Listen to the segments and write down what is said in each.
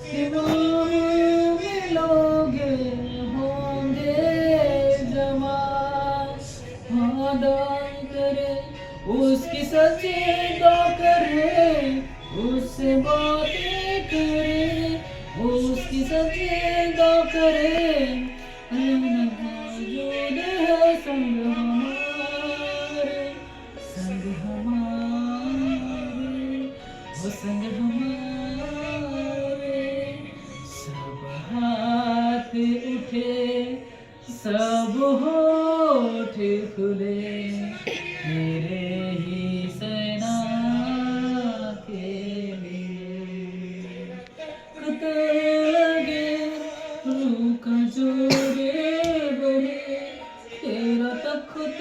कि वो मिलोगे होंगे जवान। हाँ दुआ करे उसकी सच्ची दुआ करे, उससे बातें करे, उसकी सच्ची दुआ करे। मौजूद है संग हमारे, संग हमारे, वो संग हमारे। सब हाथ उठे, सब होठ खुले, मेरे ही सेना के लिए। खुद लगे रूह का जोरे बढ़े, तेरा तक खुद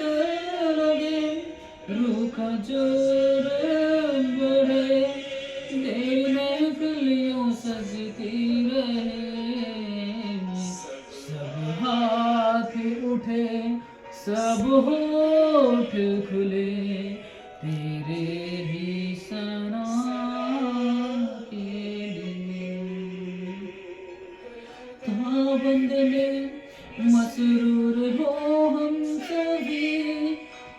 लगे रूह का जोर बढ़े। तेरी महफिलियों सजती रहे, सब हाथ उठे, सब होठ खुले, तेरे ही सना के लिए। बंदने मसरूर हो हम सभी,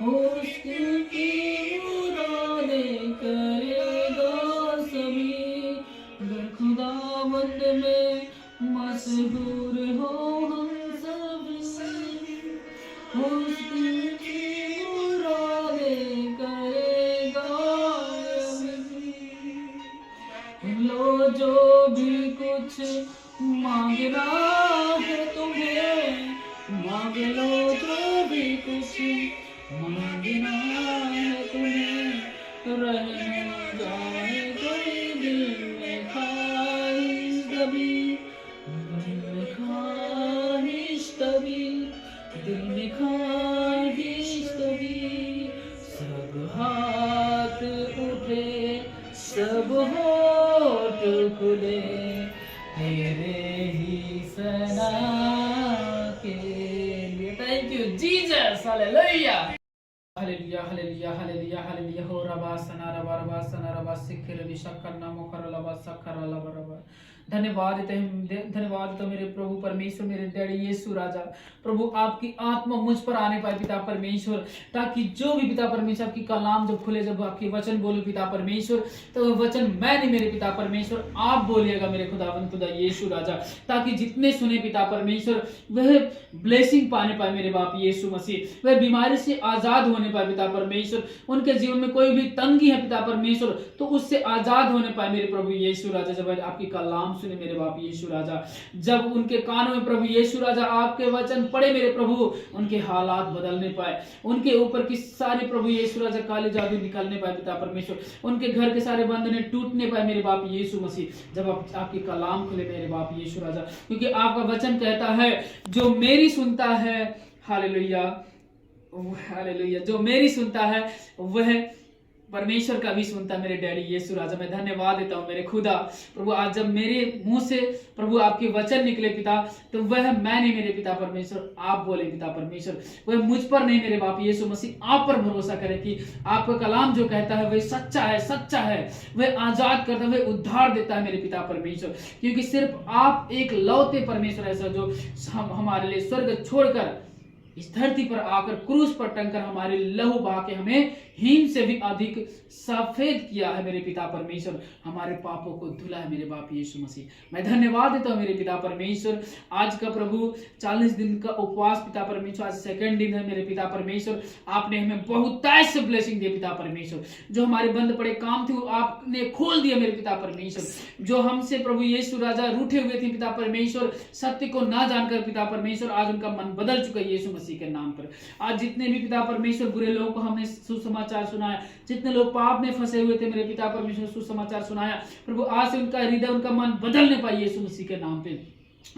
उसकी मुरादें करेगा सभी। अगर खुदा बंद में मसरूर हो हम सभी, उसकी मुरादें करेगा सभी। लो जो भी कुछ मांगना है तुम्हें, मांग लो जो भी कुछ मांगना है तुम्हें। रहने जाए कोई दिल में ख्वाहिश कभी, दिल में ख्वाहिश कभी, दिल में ख्वाहिश कभी। सब हाथ उठे, सब होठ खुले, तेरे ही सना के लिए। Thank you Jesus, hallelujah hallelujah hallelujah hallelujah hallelujah. हो रबा सना रबा सिखर विशक्कर नामो कर लबा सखर लबा रबा। धन्यवाद धन्यवाद मेरे प्रभु परमेश्वर, मेरे डैडी यीशु राजा। प्रभु आपकी आत्मा मुझ पर आने पाए पिता परमेश्वर, ताकि जो भी पिता परमेश्वर आपकी कलाम जब खुले, जब आपके वचन बोलो पिता परमेश्वर, तो वह वचन मैं नहीं मेरे पिता परमेश्वर आप बोलिएगा मेरे खुदावंद खुदा यीशु राजा। ताकि जितने सुने पिता परमेश्वर वह ब्लेसिंग पाने पाए मेरे बाप यीशु मसीह, वह बीमारी से आजाद होने पाए पिता परमेश्वर। उनके जीवन में कोई भी तंगी है पिता परमेश्वर, तो उससे आजाद होने पाए मेरे प्रभु यीशु राजा। जब आपकी कलाम सुने मेरे बाप यीशु राजा, जब उनके कानों में प्रभु यीशु राजा आपके वचन पढ़े मेरे प्रभु, उनके हालात बदलने पाए, उनके ऊपर की सारे प्रभु यीशु राजा काले जादू निकलने पाए पिता परमेश्वर, उनके घर के सारे बंधने टूटने पाए मेरे बाप यीशु मसीह। जब आपकी कलाम खुले मेरे बाप यीशु राजा, क्योंकि आपका वचन कहता है जो मेरी सुनता है, हालेलुया हालेलुया, जो मेरी सुनता है वह परमेश्वर का भी सुनता मेरे डैडी यीशु राजा। मैं धन्यवाद देता हूँ मेरे खुदा प्रभु। आज जब मेरे मुंह से प्रभु आपके वचन निकले पिता, तो वह मैं नहीं मेरे पिता परमेश्वर आप बोले पिता परमेश्वर, वह मुझ पर नहीं मेरे बाप यीशु मसीह आप पर भरोसा करे कि आपका कलाम जो कहता है वह सच्चा है, सच्चा है, वह आजाद करता है, वह उद्धार देता है मेरे पिता परमेश्वर। क्योंकि सिर्फ आप एक लौते परमेश्वर ऐसा जो हमारे लिए स्वर्ग छोड़कर इस धरती पर आकर क्रूस पर टंगकर हमारे लहू बहा के हमें हिम से भी अधिक सफेद किया है मेरे पिता परमेश्वर, हमारे पापों को धुला है मेरे बाप यीशु मसीह। मैं धन्यवाद देता हूँ मेरे पिता परमेश्वर। आज का प्रभु 40 दिन का उपवास पिता परमेश्वर, आज सेकंड दिन है मेरे पिता परमेश्वर। आपने हमें बहुत से ब्लेसिंग दिए पिता परमेश्वर, जो हमारे बंद पड़े काम थे वो आपने खोल दिया मेरे पिता परमेश्वर। जो हमसे प्रभु यीशु राजा रूठे हुए थे पिता परमेश्वर, सत्य को ना जानकर पिता परमेश्वर, आज उनका मन बदल चुका है यीशु मसीह के नाम पर। आज जितने भी पिता परमेश्वर बुरे लोगों को हमने सुसमाचार सुनाया, जितने लोग पाप में फंसे हुए थे मेरे पिता परमेश्वर सुसमाचार सुनाया प्रभु, आज से उनका हृदय उनका मन बदलने पाए यीशु मसीह के नाम पे।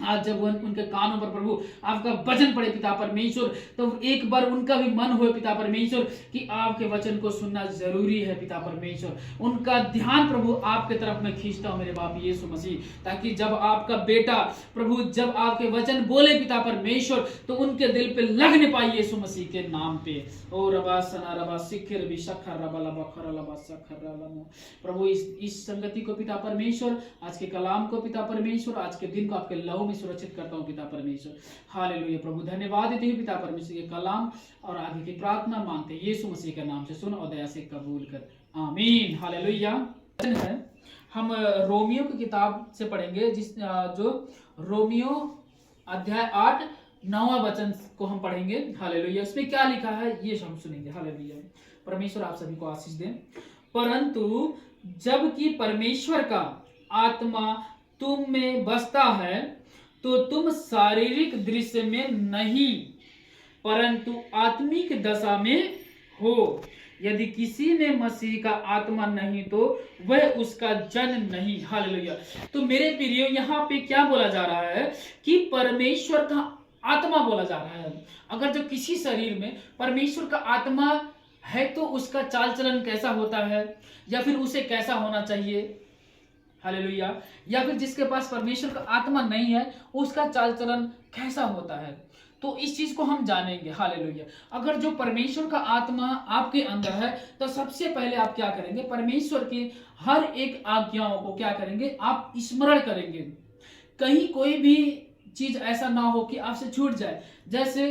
आज जब उनके कानों पर प्रभु आपका वचन पड़े पिता परमेश्वर, तो एक बार उनका भी मन हो पिता परमेश्वर कि आपके वचन को सुनना जरूरी है पिता परमेश्वर। उनका ध्यान प्रभु आपके तरफ मैं खींचता हूं मेरे बाप यीशु मसीह, ताकि जब आपका बेटा प्रभु जब आपके वचन बोले पिता परमेश्वर तो उनके दिल पे लगने पाए यीशु मसीह के नाम पे। ओ रबा सना रबा सिखर भी शखर रबा लबा खर लबा सखर लबा। प्रभु इस संगति को पिता परमेश्वर, आज के कलाम को पिता परमेश्वर, आज के दिन को आपके लहू में सुरक्षित करता हूं पिता परमेश्वर। हालेलुया प्रभु, धन्यवाद देते हैं पिता परमेश्वर के कलाम और आगे की प्रार्थना मांगते हैं यीशु मसीह के नाम से, सुन और दया से कबूल कर, आमीन। हालेलुया। है हम रोमियो की किताब से पढ़ेंगे, जो रोमियो अध्याय 8 9वां वचन को हम पढ़ेंगे। हालेलुया। इसमें क्या लिखा है ये हम सुनेंगे। हालेलुया। परमेश्वर आप सभी को आशीष दें। परंतु जबकि परमेश्वर का आत्मा तुम में बसता है तो तुम शारीरिक दृश्य में नहीं परंतु आत्मिक दशा में हो। यदि किसी में मसीह का आत्मा नहीं तो वह उसका जन नहीं। हालेलुया। तो मेरे प्रियो यहाँ पे क्या बोला जा रहा है कि परमेश्वर का आत्मा बोला जा रहा है। अगर जो किसी शरीर में परमेश्वर का आत्मा है तो उसका चाल चलन कैसा होता है, या फिर उसे कैसा होना चाहिए। हालेलुया। या फिर जिसके पास परमेश्वर का आत्मा नहीं है उसका चाल चलन कैसा होता है, तो इस चीज को हम जानेंगे। हालेलुया। अगर जो परमेश्वर का आत्मा आपके अंदर है तो सबसे पहले आप क्या करेंगे, परमेश्वर की हर एक आज्ञाओं को क्या करेंगे, आप स्मरण करेंगे। कहीं कोई भी चीज ऐसा ना हो कि आपसे छूट जाए। जैसे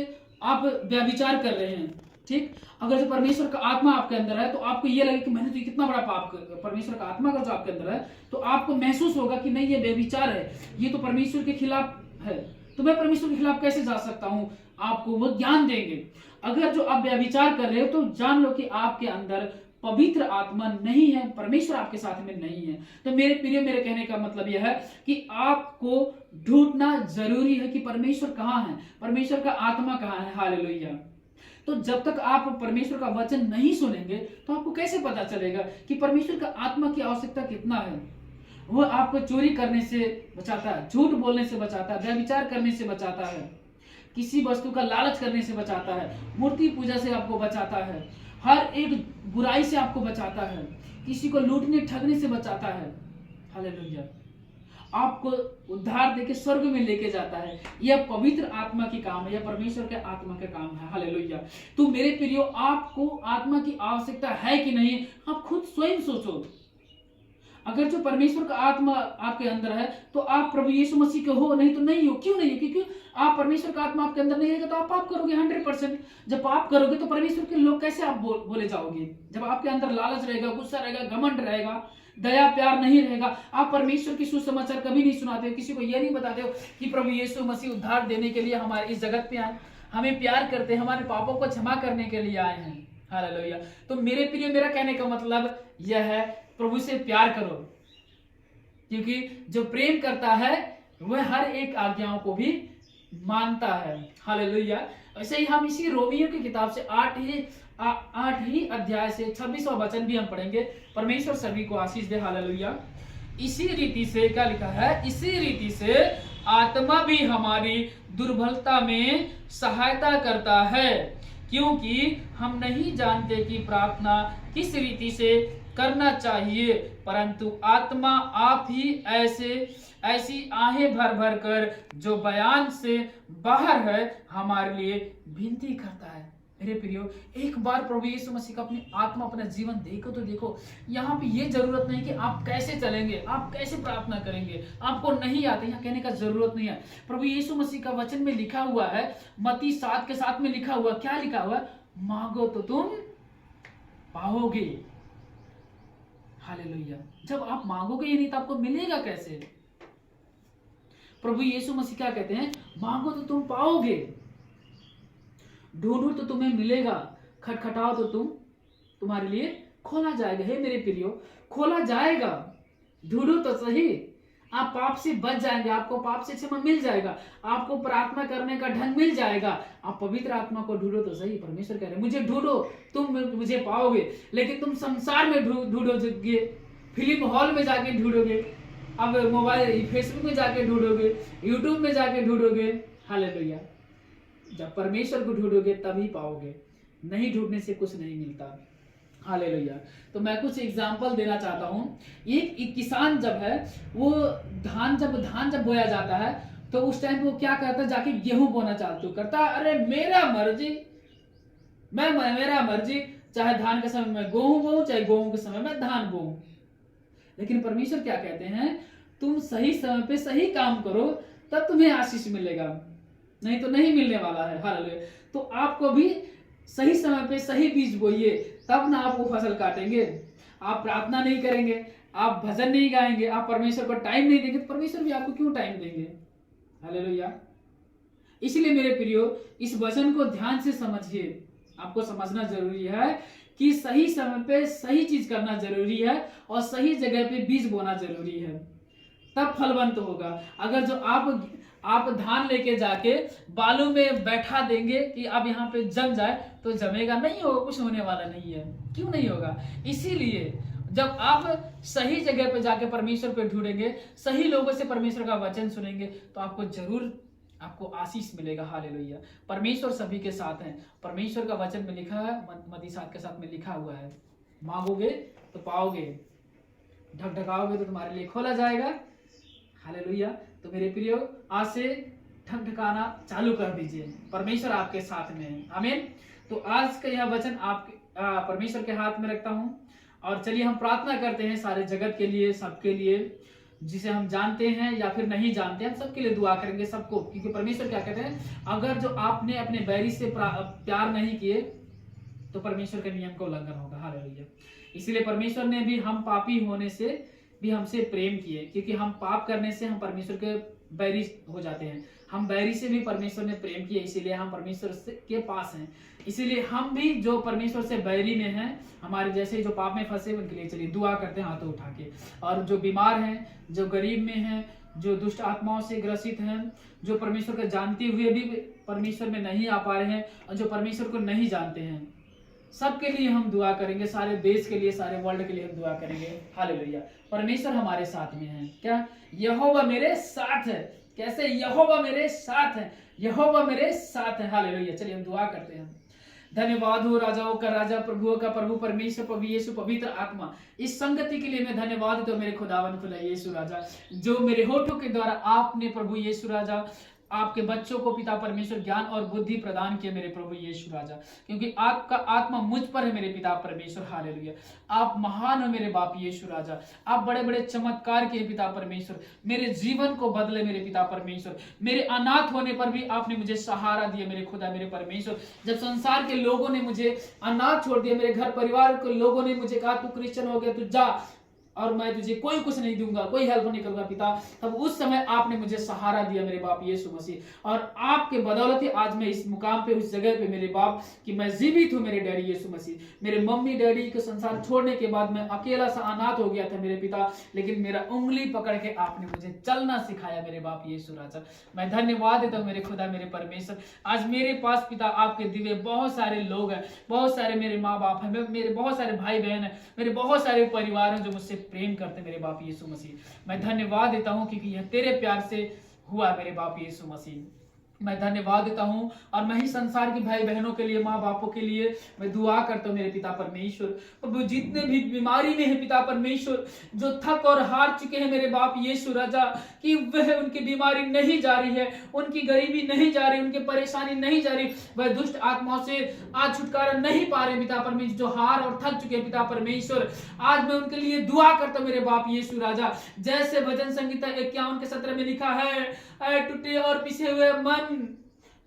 आप व्यभिचार कर रहे हैं, ठीक, अगर जो परमेश्वर का आत्मा आपके अंदर है तो आपको ये लगे कि मैंने तो कितना बड़ा पाप कर। परमेश्वर का आत्मा अगर जो आपके अंदर है तो आपको महसूस होगा कि नहीं ये व्यभिचार है, ये तो परमेश्वर के खिलाफ है, तो मैं परमेश्वर के खिलाफ कैसे जा सकता हूं। आपको वो ज्ञान देंगे। अगर जो आप व्यभिचार कर रहे हो तो जान लो कि आपके अंदर पवित्र आत्मा नहीं है, परमेश्वर आपके साथ में नहीं है। तो मेरे प्रिय, मेरे कहने का मतलब यह है कि आपको ढूंढना जरूरी है कि परमेश्वर कहाँ है, परमेश्वर का आत्मा कहाँ है। हालेलुया। तो जब तक आप परमेश्वर का वचन नहीं सुनेंगे तो आपको कैसे पता चलेगा कि परमेश्वर का आत्मा की आवश्यकता कितना है। वो आपको चोरी करने से बचाता है, झूठ बोलने से बचाता है, व्यभिचार करने से बचाता है, किसी वस्तु का लालच करने से बचाता है, मूर्ति पूजा से आपको बचाता है, हर एक बुराई से आपको बचाता है, किसी को लूटने ठगने से बचाता है। हालेलुया। आपको उद्धार देके स्वर्ग में लेके जाता है। यह पवित्र आत्मा की काम है, यह परमेश्वर के आत्मा का काम है। हालेलुया। तो मेरे प्रियो, आपको आत्मा की आवश्यकता है कि नहीं, आप खुद स्वयं सोचो। अगर जो परमेश्वर का आत्मा आपके अंदर है तो आप प्रभु यीशु मसीह के हो, नहीं तो नहीं हो। क्यों नहीं हो? क्योंकि आप परमेश्वर का आत्मा आपके अंदर नहीं रहेगा तो आप पाप करोगे 100%। जब पाप करोगे तो परमेश्वर के लोग कैसे आप बोले जाओगे। जब आपके अंदर लालच रहेगा, गुस्सा रहेगा, घमंड रहेगा, दया प्यार नहीं रहेगा, आप परमेश्वर की सुसमाचार कभी नहीं सुनाते हो, किसी को यह नहीं बताते हो कि प्रभु यीशु मसीह उद्धार देने के लिए हमारे इस जगत पे आए, हमें प्यार करते हैं, हमारे पापों को क्षमा करने के लिए आए हैं। हालेलुया। तो मेरे प्रिय, मेरा कहने का मतलब यह है, प्रभु से प्यार करो, क्योंकि जो प्रेम करता है वह हर एक आज्ञाओं को भी मानता है। हालेलुया। ऐसे ही हम इसी रोमियो की किताब से 8 ही अध्याय से 26वां वचन भी हम पढ़ेंगे। परमेश्वर सभी को आशीष दे। हालेलुया। इसी रीति से क्या लिखा है, इसी रीति से आत्मा भी हमारी दुर्बलता में सहायता करता है, क्योंकि हम नहीं जानते कि प्रार्थना किस रीति से करना चाहिए, परंतु आत्मा आप ही ऐसी आहें भर भर कर जो बयान से बाहर है हमारे लिए विनती करता है। मेरे प्रियो, एक बार प्रभु यीशु मसीह का अपनी आत्मा, अपना जीवन देखो तो देखो। यहाँ पे ये जरूरत नहीं कि आप कैसे चलेंगे, आप कैसे प्रार्थना करेंगे, आपको नहीं आते, यहाँ कहने का जरूरत नहीं है। प्रभु यीशु मसीह का वचन में लिखा हुआ है, मत्ती 7:7 में लिखा हुआ, क्या लिखा हुआ, मांगो तो तुम पाओगे। हालेलुया। जब आप मांगोगे ही नहीं तो आपको मिलेगा कैसे। प्रभु यीशु मसीह क्या कहते हैं, मांगो तो तुम पाओगे, ढूंढो तो तुम्हें मिलेगा, खटखटाओ तो तुम्हारे लिए खोला जाएगा। हे मेरे प्रियो, खोला जाएगा, ढूंढो तो सही। आप पाप से बच जाएंगे, आपको पाप से क्षमा मिल जाएगा, आपको प्रार्थना करने का ढंग मिल जाएगा। आप पवित्र आत्मा को ढूंढो तो सही। परमेश्वर कह रहे हैं, मुझे ढूंढो तुम मुझे पाओगे। लेकिन तुम संसार में ढूंढोगे, फिल्म हॉल में जाके ढूंढोगे, अब मोबाइल फेसबुक में जाके ढूंढोगे, यूट्यूब में जाके ढूंढोगे, हालेलुया। जब परमेश्वर को ढूंढोगे तभी पाओगे, नहीं ढूंढने से कुछ नहीं मिलता, हालेलुया। तो मैं कुछ एग्जांपल देना चाहता हूँ। एक किसान जब है, वो धान जब बोया जाता है तो उस टाइम वो क्या करता है, जाके गेहूं बोना चालू करता है। अरे मेरा मर्जी, मेरा मर्जी, चाहे धान के समय में गेहूं बोऊं, चाहे गेहूं के समय में धान बोऊं। लेकिन परमेश्वर क्या कहते हैं, तुम सही समय पे सही काम करो तब तुम्हें आशीष मिलेगा, नहीं तो नहीं मिलने वाला है, हालेलुया। तो आपको भी सही समय पे सही बीज बोइए, तब ना आप वो फसल काटेंगे। आप प्रार्थना नहीं करेंगे, आप भजन नहीं गाएंगे, आप परमेश्वर को टाइम नहीं देंगे, तो परमेश्वर भी आपको क्यों टाइम देंगे, हालेलुया। इसलिए मेरे प्रियो, इस वचन को ध्यान से समझिए। आपको समझना जरूरी है कि सही समय पे सही चीज करना जरूरी है और सही जगह पे बीज बोना जरूरी है, तब फलवंत होगा। अगर जो आप धान लेके जाके बालू में बैठा देंगे कि अब यहाँ पे जम जाए, तो जमेगा नहीं, होगा, कुछ होने वाला नहीं है। क्यों नहीं होगा? इसीलिए जब आप सही जगह पे जाके परमेश्वर पे ढूंढेंगे, सही लोगों से परमेश्वर का वचन सुनेंगे, तो आपको जरूर आपको आशीष मिलेगा, हालेलुया। परमेश्वर सभी के साथ हैं। परमेश्वर का वचन में लिखा है, मत्ती 7 के साथ में लिखा हुआ है, मांगोगे तो पाओगे, ढकढकाओगे तो तुम्हारे लिए खोला जाएगा, हालेलुया। तो मेरे प्रियो, आज से ढकढकाना चालू कर दीजिए, परमेश्वर आपके साथ में है, आमीन। तो आज का यह वचन आपके परमेश्वर के हाथ में रखता हूं, और चलिए हम प्रार्थना करते हैं सारे जगत के लिए, सबके लिए, जिसे हम जानते हैं या फिर नहीं जानते, हम सबके लिए दुआ करेंगे, सबको। क्योंकि परमेश्वर क्या कहते हैं, अगर जो आपने अपने बैरी से प्यार नहीं किए तो परमेश्वर के नियम का उल्लंघन होगा, हालेलुया। इसलिए परमेश्वर ने भी हम पापी होने से भी हमसे प्रेम किए, क्योंकि हम पाप करने से हम परमेश्वर के बैरी हो जाते हैं। हम बैरी से भी परमेश्वर ने प्रेम किया, इसीलिए हम परमेश्वर के पास हैं। इसीलिए हम भी जो परमेश्वर से बैरी में हैं, हमारे जैसे जो पाप में फंसे, उनके लिए चलिए दुआ करते हैं हाथों उठा के। और जो बीमार हैं, जो गरीब में हैं, जो दुष्ट आत्माओं से ग्रसित हैं, जो परमेश्वर को जानते हुए भी परमेश्वर में नहीं आ पा रहे हैं, और जो परमेश्वर को नहीं जानते हैं, सबके लिए हम दुआ करेंगे। सारे देश के लिए, सारे वर्ल्ड के लिए हम दुआ करेंगे, हालेलुया। परमेश्वर हमारे साथ में है। क्या? यहोवा मेरे साथ है। कैसे? यहोवा मेरे साथ है, यहोवा मेरे साथ है, हालेलुया। चलिए हम दुआ करते हैं। धन्यवाद हो राजाओं का राजा, प्रभुओं का प्रभु, परमेश्वर, प्रभु यीशु, पवित्र आत्मा, इस संगति के लिए मैं धन्यवाद देता हूं मेरे खुदावन खुदा यीशु राजा, जो मेरे होठों के द्वारा आपने प्रभु यीशु राजा आपके बच्चों को पिता परमेश्वर ज्ञान और बुद्धि प्रदान किए मेरे प्रभु यीशु राजा, क्योंकि आपका आत्मा मुझ पर है मेरे पिता परमेश्वर, हालेलुया। आप महान हो मेरे बाप यीशु राजा, आप बड़े बड़े चमत्कार किए पिता परमेश्वर, मेरे जीवन को बदले मेरे पिता परमेश्वर। मेरे अनाथ होने पर भी आपने मुझे सहारा दिया मेरे खुदा मेरे परमेश्वर। जब संसार के लोगों ने मुझे अनाथ छोड़ दिया, मेरे घर परिवार के लोगों ने मुझे कहा तू क्रिश्चियन हो गया, तू जा और मैं तुझे कोई कुछ नहीं दूंगा, कोई हेल्प नहीं करूंगा पिता, तब उस समय आपने मुझे सहारा दिया मेरे बाप यीशु मसीह। और आपके बदौलत आज मैं इस मुकाम पे, उस जगह पे मेरे बाप कि मैं जीवित हूं मेरे डैडी यीशु मसीह। मेरे मम्मी डैडी के संसार छोड़ने के बाद मैं अकेला सा अनाथ हो गया था मेरे पिता, लेकिन मेरा उंगली पकड़ के आपने मुझे चलना सिखाया मेरे बाप यीशु राजा। मैं धन्यवाद देता हूँ मेरे खुदा मेरे परमेश्वर। आज मेरे पास पिता आपके दिव्य बहुत सारे लोग हैं, बहुत सारे मेरे माँ बाप हैं, मेरे बहुत सारे भाई बहन हैं, मेरे बहुत सारे परिवार हैं जो मुझसे प्रेम करते मेरे बाप यीशु मसीह। मैं धन्यवाद देता हूं क्योंकि यह तेरे प्यार से हुआ मेरे बाप यीशु मसीह। मैं धन्यवाद देता हूं, और मैं ही संसार की भाई बहनों के लिए, माँ बापों के लिए मैं दुआ करता हूं मेरे पिता परमेश्वर। प्रभु जितने भी बीमारी में है पिता परमेश्वर, जो थक और हार चुके हैं मेरे बाप यीशु राजा, कि वह उनकी बीमारी नहीं जा रही है, उनकी गरीबी नहीं जा रही, उनकी परेशानी नहीं जा रही, वह दुष्ट आत्माओं से आज छुटकारा नहीं पा रहे पिता परमेश्वर, जो हार और थक चुके पिता परमेश्वर, आज मैं उनके लिए दुआ करता हूं मेरे बाप यीशु राजा। जैसे भजन संगीता 51 के 17 में लिखा है, टूटे और पिसे हुए मन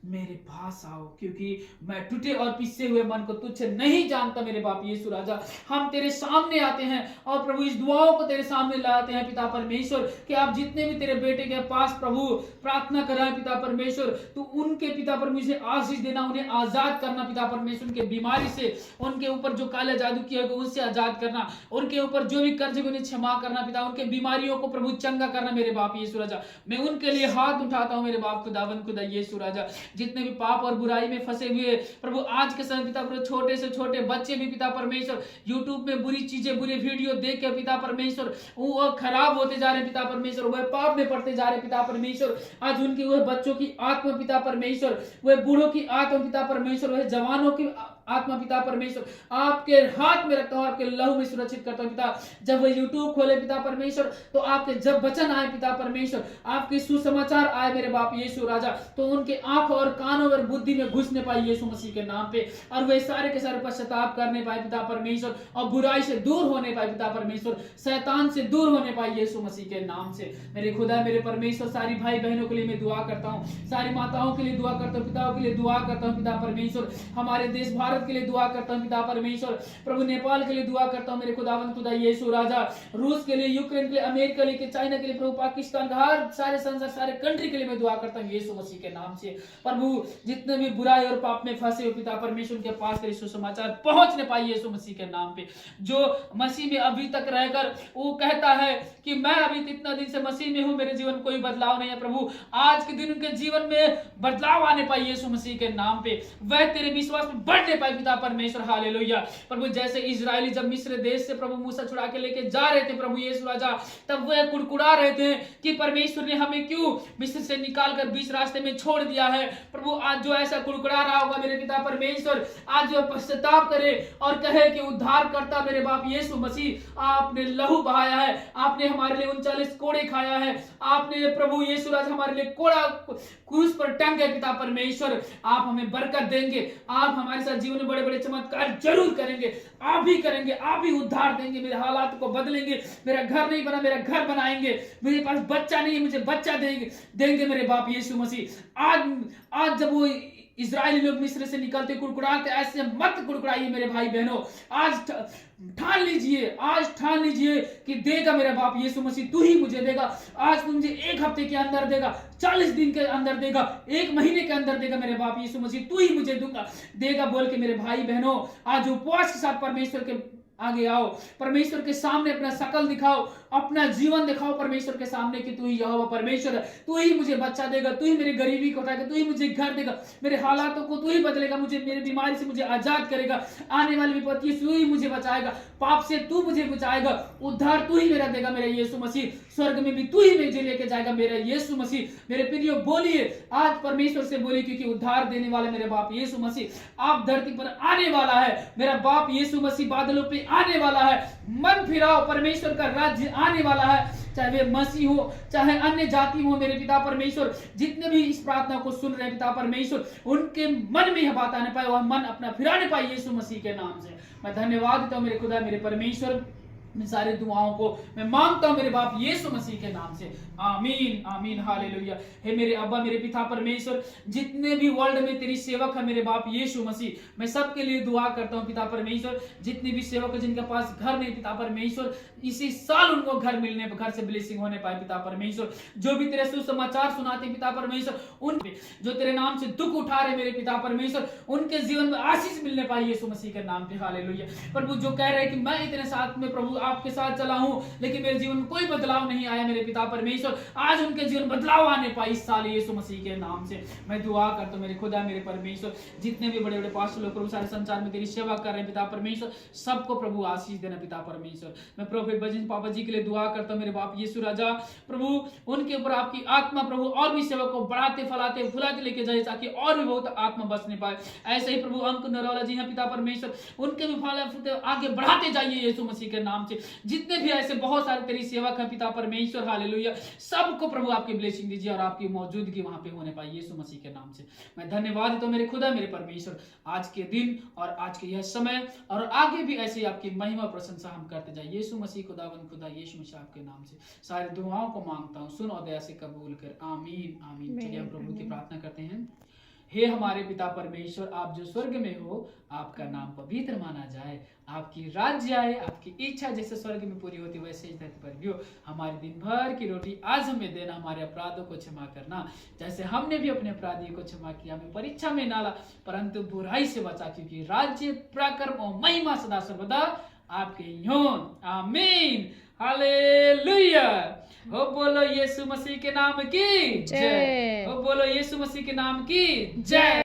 मेरे पास आओ, क्योंकि मैं टूटे और पिसे हुए मन को तुझसे नहीं जानता मेरे बाप यीशु राजा। हम तेरे सामने आते हैं और प्रभु इस दुआओं को तेरे सामने लाते हैं पिता परमेश्वर, कि आप जितने भी तेरे बेटे के पास प्रभु प्रार्थना कर रहे हैं पिता परमेश्वर, तू उनके पिता परमेश्वर आशीष देना, उन्हें आजाद करना पिता परमेश्वर, उनके बीमारी से, उनके ऊपर जो काला जादू किया गया उनसे आजाद करना, उनके ऊपर जो भी कर्ज उन्हें क्षमा करना पिता, उनके बीमारियों को प्रभु चंगा करना मेरे बाप यीशु राजा। मैं उनके लिए हाथ उठाता हूं मेरे बाप खुदावन खुदा यीशु राजा। जितने भी पाप और बुराई में फंसे हुए प्रभु आज के समय पिता परमेश्वर, छोटे से छोटे बच्चे भी पिता परमेश्वर यूट्यूब में बुरी चीजें बुरे वीडियो देख के पिता परमेश्वर वो खराब होते जा रहे पिता परमेश्वर, वह पाप में पड़ते जा रहे पिता परमेश्वर। आज उनकी वह बच्चों की आत्मा पिता परमेश्वर, वह बूढ़ों की आत्मा पिता परमेश्वर, वह जवानों की आत्मा पिता परमेश्वर आपके हाथ में रखता हूं, आपके लहू में सुरक्षित करता हूं पिता। जब वह यूट्यूब खोले पिता परमेश्वर तो आपके जब वचन आए पिता परमेश्वर, आपके सुसमाचार आए मेरे बाप यीशु राजा, तो उनके आंखों और कानों और बुद्धि में घुसने पाए यीशु मसीह के नाम पे, और वे सारे के सारे पश्चाताप करने पाए पिता परमेश्वर, और बुराई से दूर होने पाए पिता परमेश्वर, शैतान से दूर होने पाए यीशु मसीह के नाम से। मेरे खुदा मेरे परमेश्वर, सारी भाई बहनों के लिए मैं दुआ करता हूँ, सारी माताओं के लिए दुआ करता हूँ, पिताओं के लिए दुआ करता हूँ पिता परमेश्वर, हमारे देश भारत के लिए दुआ करता हूं पिता परमेश्वर, प्रभु नेपाल के लिए दुआ करता हूं मेरे खुदावन खुदा यीशु राजा, रूस के लिए, यूक्रेन के लिए, अमेरिका के लिए, चाइना के लिए, प्रभु पाकिस्तान का हर सारे संसार सारे कंट्री के लिए मैं दुआ करता हूं यीशु मसीह के नाम से। प्रभु जितने भी बुराई और पाप में फंसे हो पिता परमेश्वर के पास तेरे सुसमाचार पहुंचने पाए यीशु मसीह के नाम पे। जो मसीह में अभी तक रहकर वो कहता है कि मैं अभी इतना दिन से मसीह में हूं, मेरे जीवन में कोई बदलाव नहीं है, प्रभु आज के दिन उनके जीवन में बदलाव आने पाए यीशु मसीह के नाम पे, वह तेरे विश्वास में बढ़ने पाए पिता परमेश्वर। हालेलुया। प्रभु जैसे इजरायली जब मिस्र देश से प्रभु मूसा छुड़ा के लेके जा रहे थे प्रभु यीशु राजा, तब वह कुड़कुड़ा रहे थे कि परमेश्वर ने हमें क्यों मिस्र से निकालकर बीच रास्ते में छोड़ दिया है। प्रभु आज जो ऐसा कुड़कुड़ा रहा होगा मेरे पिता परमेश्वर, आज जो पश्चाताप करे और कहे कि उद्धार करता मेरे बाप यीशु मसीह, आपने लहू बहाया है, आपने हमारे लिए 39 कोड़े खाया है, आपने प्रभु यीशु राजा हमारे लिए कोड़ा क्रूस पर टंगे पिता परमेश्वर, आप हमें बरकत देंगे, आप हमारे साथ जीवन में बड़े बड़े चमत्कार जरूर करेंगे, आप भी करेंगे, आप भी उद्धार देंगे, मेरे हालात को बदलेंगे, मेरा घर नहीं बना मेरा घर बनाएंगे, मेरे पास बच्चा नहीं है मुझे बच्चा देंगे मेरे बाप यीशु मसीह। आज जब वो इजरायली लोग मिस्र से निकलते कुड़कुड़ाते, ऐसे मत कुड़कुड़ाइए मेरे भाई बहनों, आज ठान लीजिए कि देगा मेरा बाप यीशु मसीह, तू ही मुझे देगा। आज तू मुझे 1 हफ्ते के अंदर देगा, 40 दिन के अंदर देगा, 1 महीने के अंदर देगा मेरे बाप यीशु मसीह, तू ही मुझे देगा बोल के मेरे भाई बहनों आज उपवास के साथ परमेश्वर के आगे आओ, परमेश्वर के सामने अपना शकल दिखाओ, अपना जीवन दिखाओ परमेश्वर के सामने कि तू ही यहोवा परमेश्वर है, तू ही मुझे बच्चा देगा, तू ही मेरी गरीबी को उठाएगा, तू ही मुझे घर देगा, मेरे हालातों को तू ही बदलेगा, मुझे मेरी बीमारी से मुझे आजाद करेगा, आने वाली विपत्ति से तू ही मुझे बचाएगा, पाप से तू मुझे बचाएगा, उद्धार तू ही मेरा देगा मेरा यीशु मसीह, स्वर्ग में भी तू ही मुझे लेके जाएगा मेरा यीशु मसीह। मेरे प्रियो बोलिए आज परमेश्वर से बोलिए, क्योंकि उद्धार देने वाला मेरे बाप यीशु मसीह आप धरती पर आने वाला है, मेरा बाप यीशु मसीह बादलों पे आने वाला है, मन फिराओ, परमेश्वर का राज्य आने वाला है, चाहे वे मसीह हो चाहे अन्य जाति हो मेरे पिता परमेश्वर, जितने भी इस प्रार्थना को सुन रहे पिता परमेश्वर, उनके मन में यह बात आने पाए, वह मन अपना फिराने पाए यीशु मसीह के नाम से। मैं धन्यवाद देता हूं मेरे खुदा मेरे परमेश्वर, इन सारे दुआओं को मैं मांगता हूं मेरे बाप यीशु मसीह के नाम से, आमीन आमीन हालेलुया। हे मेरे अब्बा मेरे पिता परमेश्वर, जितने भी वर्ल्ड में तेरी सेवक है मेरे बाप यीशु मसीह, मैं सबके लिए दुआ करता हूं पिता परमेश्वर, जितने भी सेवक है जिनके पास घर नहीं पिता परमेश्वर, इसी साल उनको घर मिलने, घर से ब्लेसिंग होने पाए पिता परमेश्वर, जो भी तेरे सुसमाचार सुनाते पिता परमेश्वर, उन जो तेरे नाम से दुख उठा रहे मेरे पिता परमेश्वर, उनके जीवन में आशीष मिलने पाए यीशु मसीह के नाम पे, हालेलुया। प्रभु जो कह रहे हैं कि मैं इतने साथ में प्रभु आपके साथ चला हूं लेकिन मेरे जीवन में कोई बदलाव नहीं आया मेरे पिता परमेश्वर, आज उनके जीवन बदलाव आने पाए इस साल यीशु मसीह के नाम से। मैं दुआ करता हूं मेरे खुदा मेरे परमेश्वर, जितने भी बड़े बड़े पास्टर लोग प्रभु सारे संसार में तेरी सेवा कर रहे हैं पिता परमेश्वर, सबको प्रभु आशीष देना पिता परमेश्वर। मैं प्रोफेट भजन पापा जी के लिए दुआ करता हूं मेरे बाप यीशु राजा, प्रभु उनके ऊपर आपकी आत्मा प्रभु और भी सेवक को बढ़ाते फलाते फुलाते लेके जाए, ताकि और भी बहुत आत्मा बसने पाए। ऐसे ही प्रभु अंक नरौला जी हैं पिता परमेश्वर, उनके भी फल आगे बढ़ाते जाइए यीशु मसीह के नाम से। जितने भी ऐसे बहुत सारे तेरी सेवक है पिता परमेश्वर, हालेलुया, सबको प्रभु आपकी ब्लेसिंग दीजिए और आपकी मौजूदगी वहां पे होने पाई यीशु मसीह के नाम से। मैं धन्यवाद देता हूं मेरे खुदा मेरे परमेश्वर, आज के दिन और आज के यह समय और आगे भी ऐसे आपकी महिमा प्रशंसा हम करते जाए यीशु मसीह खुदावन खुदा यीशु मसीह आपके नाम से सारी दुआओं को मांगता हूं, सुन और दया से कबूल कर, आमीन आमीन। चलिए हम प्रभु की प्रार्थना करते हैं। हे हमारे पिता परमेश्वर, आप जो स्वर्ग में हो, आपका नाम पवित्र माना जाए, आपकी राज्य आए, आपकी इच्छा जैसे स्वर्ग में पूरी होती वैसे ही धरती पर भी हो। हमारे दिन भर की रोटी आज हमें देना, हमारे अपराधों को क्षमा करना जैसे हमने भी अपने अपराधियों को क्षमा किया, हमें परीक्षा में ना ला परंतु बुराई से बचा, क्योंकि राज्य पराक्रम और महिमा सदा सर्वदा आपके यूं। आमीन, हालेलुया। हो बोलो यीशु मसीह के नाम की जय। हो बोलो यीशु मसीह के नाम की जय।